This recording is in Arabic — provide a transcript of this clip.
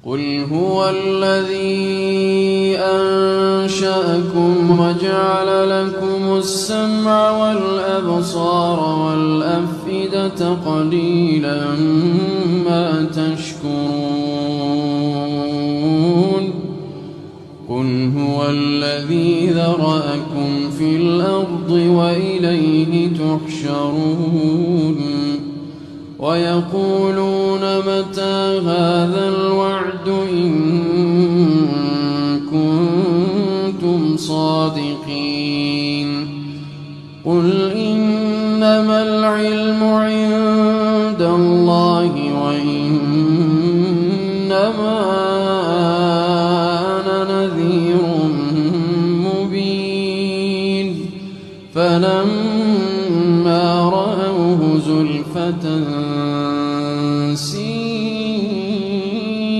قل هو الذي أنشأكم وجعل لكم السمع والأبصار والأفئدة قليلا ما تشكرون قل هو الذي ذرأكم في الأرض وإليه تحشرون ويقولون متى هذا الوعد إن كنتم صادقين قل إنما العلم عند الله وإنما